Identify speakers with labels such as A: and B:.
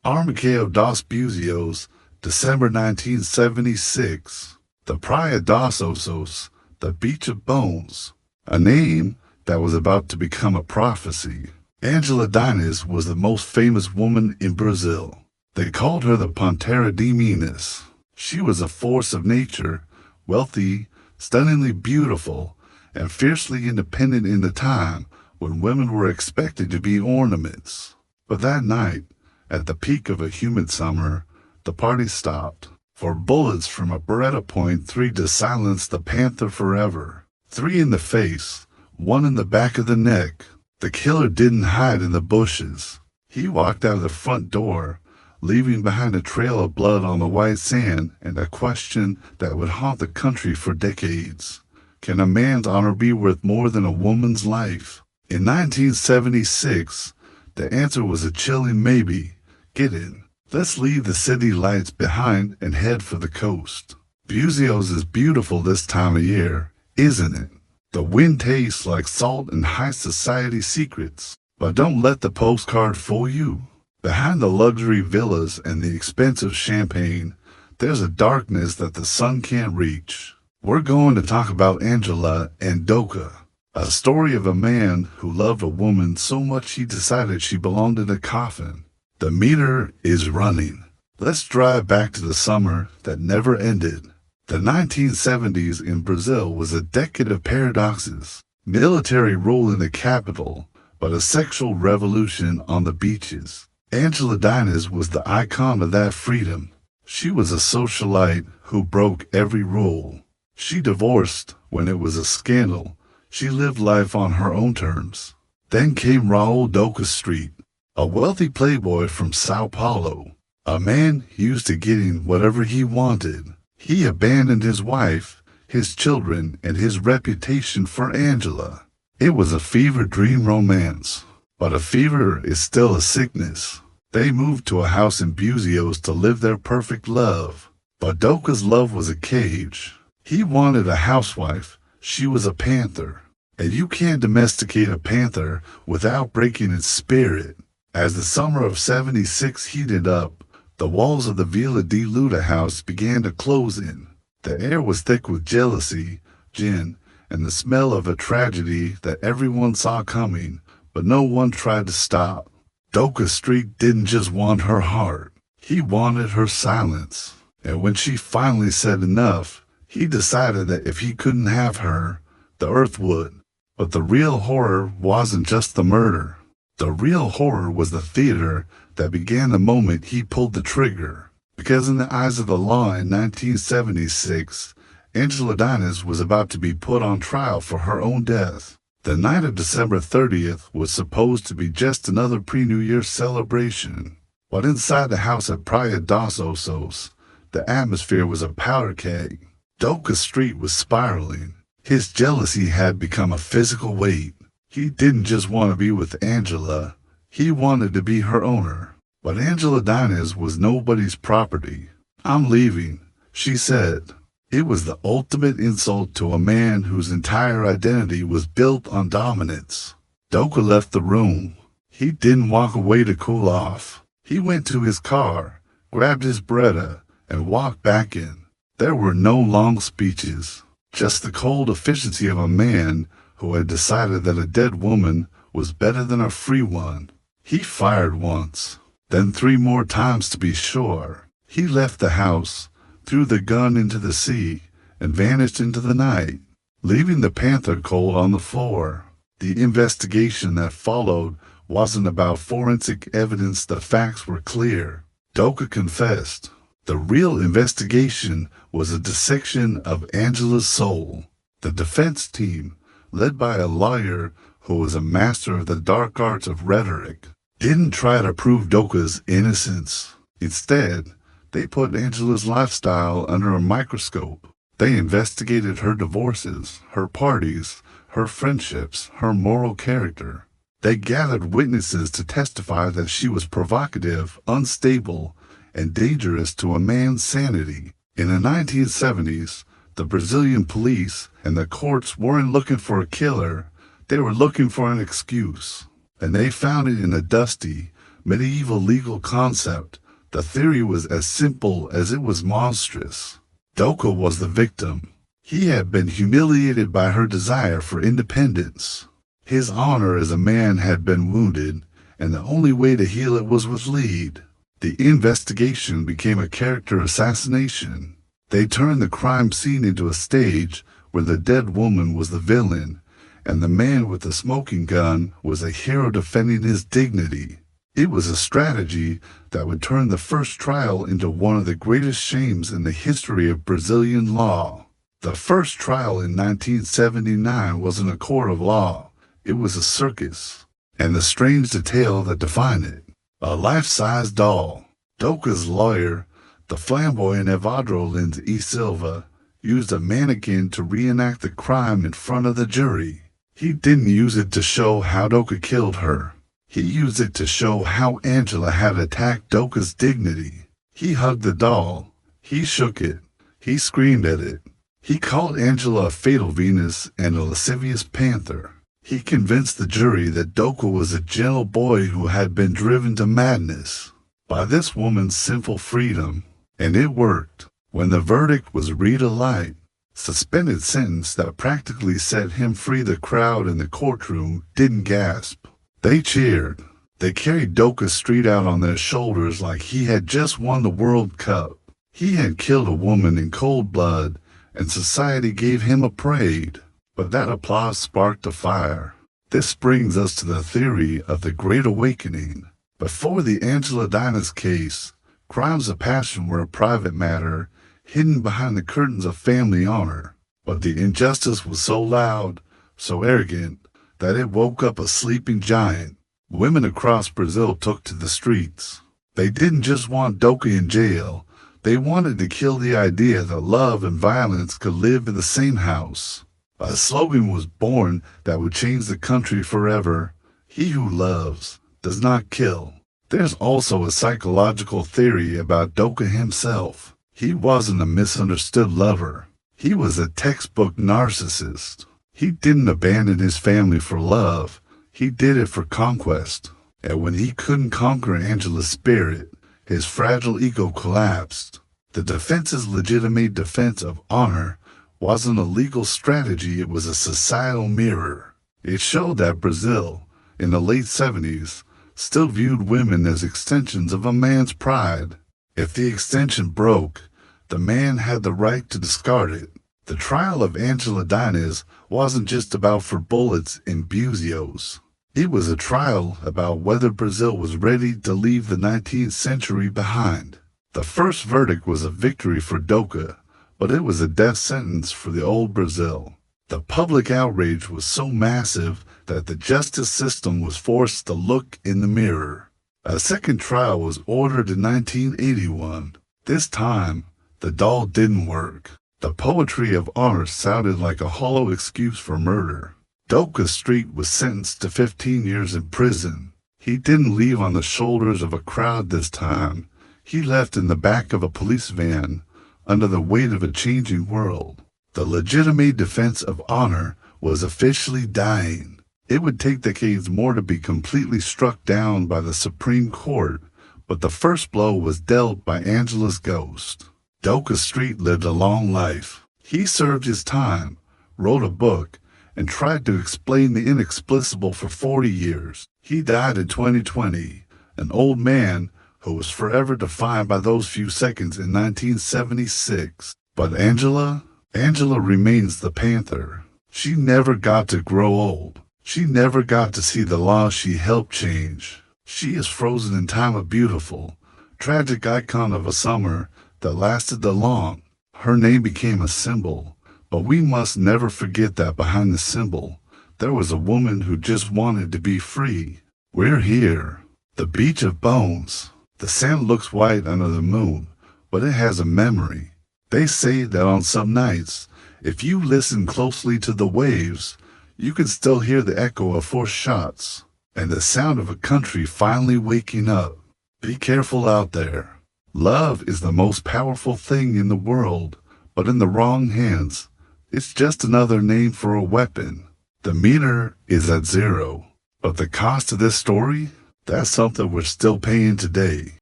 A: Armação dos Búzios, December 1976. The Praia dos Ossos, the Beach of Bones, a name that was about to become a prophecy. Ângela Diniz was the most famous woman in Brazil. They called her the Panther of Minas. She was a force of nature, wealthy, stunningly beautiful, and fiercely independent in the time when women were expected to be ornaments. But that night, at the peak of a humid summer, the party stopped, for bullets from a Beretta .3 to silence the Panther forever. 3 in the face, 1 in the back of the neck. The killer didn't hide in the bushes. He walked out of the front door, leaving behind a trail of blood on the white sand and a question that would haunt the country for decades. Can a man's honor be worth more than a woman's life? In 1976, the answer was a chilling maybe. Get in. Let's leave the city lights behind and head for the coast. Búzios is beautiful this time of year, isn't it? The wind tastes like salt and high society secrets. But don't let the postcard fool you. Behind the luxury villas and the expensive champagne, there's a darkness that the sun can't reach. We're going to talk about Ângela and Doca, a story of a man who loved a woman so much he decided she belonged in a coffin. The meter is running. Let's drive back to the summer that never ended. The 1970s in Brazil was a decade of paradoxes. Military rule in the capital, but a sexual revolution on the beaches. Ângela Diniz was the icon of that freedom. She was a socialite who broke every rule. She divorced when it was a scandal. She lived life on her own terms. Then came Raul Doca Street, a wealthy playboy from Sao Paulo, a man used to getting whatever he wanted. He abandoned his wife, his children, and his reputation for Ângela. It was a fever dream romance, but a fever is still a sickness. They moved to a house in Búzios to live their perfect love, but Doca's love was a cage. He wanted a housewife. She was a panther, and you can't domesticate a panther without breaking its spirit. As the summer of '76 heated up, the walls of the Vila de Luta house began to close in. The air was thick with jealousy, gin, and the smell of a tragedy that everyone saw coming, but no one tried to stop. Doca Street didn't just want her heart. He wanted her silence. And when she finally said enough, he decided that if he couldn't have her, the earth would. But the real horror wasn't just the murder. The real horror was the theater that began the moment he pulled the trigger. Because in the eyes of the law in 1976, Ângela Diniz was about to be put on trial for her own death. The night of December 30th was supposed to be just another pre-New Year celebration. But inside the house at Praia dos Ossos, the atmosphere was a powder keg. Doca Street was spiraling. His jealousy had become a physical weight. He didn't just want to be with Ângela, he wanted to be her owner. But Ângela Diniz was nobody's property. I'm leaving, she said. It was the ultimate insult to a man whose entire identity was built on dominance. Doca left the room. He didn't walk away to cool off. He went to his car, grabbed his Beretta, and walked back in. There were no long speeches, just the cold efficiency of a man who had decided that a dead woman was better than a free one. He fired once, then 3 more times to be sure. He left the house, threw the gun into the sea, and vanished into the night, leaving the panther cold on the floor. The investigation that followed wasn't about forensic evidence. The facts were clear. Doca confessed. The real investigation was a dissection of Ângela's soul. The defense team, led by a lawyer who was a master of the dark arts of rhetoric, didn't try to prove Doca's innocence. Instead, they put Ângela's lifestyle under a microscope. They investigated her divorces, her parties, her friendships, her moral character. They gathered witnesses to testify that she was provocative, unstable, and dangerous to a man's sanity. In the 1970s, the Brazilian police and the courts weren't looking for a killer. They were looking for an excuse, and they found it in a dusty, medieval legal concept, the theory was as simple as it was monstrous. Doca was the victim. He had been humiliated by her desire for independence. His honor as a man had been wounded, and the only way to heal it was with lead. The investigation became a character assassination. They turned the crime scene into a stage where the dead woman was the villain, and the man with the smoking gun was a hero defending his dignity. It was a strategy that would turn the first trial into one of the greatest shames in the history of Brazilian law. The first trial in 1979 wasn't a court of law, it was a circus, and the strange detail that defined it: a life-size doll. Doca's lawyer, the flamboyant Evandro Lins E. Silva, used a mannequin to reenact the crime in front of the jury. He didn't use it to show how Doca killed her. He used it to show how Ângela had attacked Doca's dignity. He hugged the doll. He shook it. He screamed at it. He called Ângela a fatal Venus and a lascivious panther. He convinced the jury that Doca was a gentle boy who had been driven to madness by this woman's sinful freedom. And it worked. When the verdict was read aloud, suspended sentence that practically set him free, the crowd in the courtroom didn't gasp. They cheered. They carried Doca Street out on their shoulders like he had just won the World Cup. He had killed a woman in cold blood, and society gave him a parade. But that applause sparked a fire. This brings us to the theory of the Great Awakening. Before the Ângela Diniz case, crimes of passion were a private matter, hidden behind the curtains of family honor. But the injustice was so loud, so arrogant, that it woke up a sleeping giant. Women across Brazil took to the streets. They didn't just want Doca in jail. They wanted to kill the idea that love and violence could live in the same house. A slogan was born that would change the country forever: he who loves does not kill. There's also a psychological theory about Doca himself. He wasn't a misunderstood lover. He was a textbook narcissist. He didn't abandon his family for love. He did it for conquest. And when he couldn't conquer Ângela's spirit, his fragile ego collapsed. The defense's legitimate defense of honor wasn't a legal strategy, it was a societal mirror. It showed that Brazil, in the late 70s, still viewed women as extensions of a man's pride. If the extension broke, the man had the right to discard it. The trial of Ângela Diniz wasn't just about for bullets in Búzios. It was a trial about whether Brazil was ready to leave the 19th century behind. The first verdict was a victory for Doca, but it was a death sentence for the old Brazil. The public outrage was so massive that the justice system was forced to look in the mirror. A second trial was ordered in 1981. This time, the doll didn't work. The poetry of honor sounded like a hollow excuse for murder. Doca Street was sentenced to 15 years in prison. He didn't leave on the shoulders of a crowd this time. He left in the back of a police van, under the weight of a changing world. The legitimate defense of honor was officially dying. It would take decades more to be completely struck down by the Supreme Court, but the first blow was dealt by Ângela's ghost. Doca Street lived a long life. He served his time, wrote a book, and tried to explain the inexplicable for 40 years. He died in 2020, an old man who was forever defined by those few seconds in 1976. But Ângela remains the Panther. She never got to grow old. She never got to see the laws she helped change. She is frozen in time, a beautiful, tragic icon of a summer that lasted the long. Her name became a symbol, but we must never forget that behind the symbol, there was a woman who just wanted to be free. We're here, the beach of bones. The sand looks white under the moon, but it has a memory. They say that on some nights, if you listen closely to the waves, you can still hear the echo of forced shots and the sound of a country finally waking up. Be careful out there. Love is the most powerful thing in the world, but in the wrong hands, it's just another name for a weapon. The meter is at 0, but the cost of this story? That's something we're still paying today.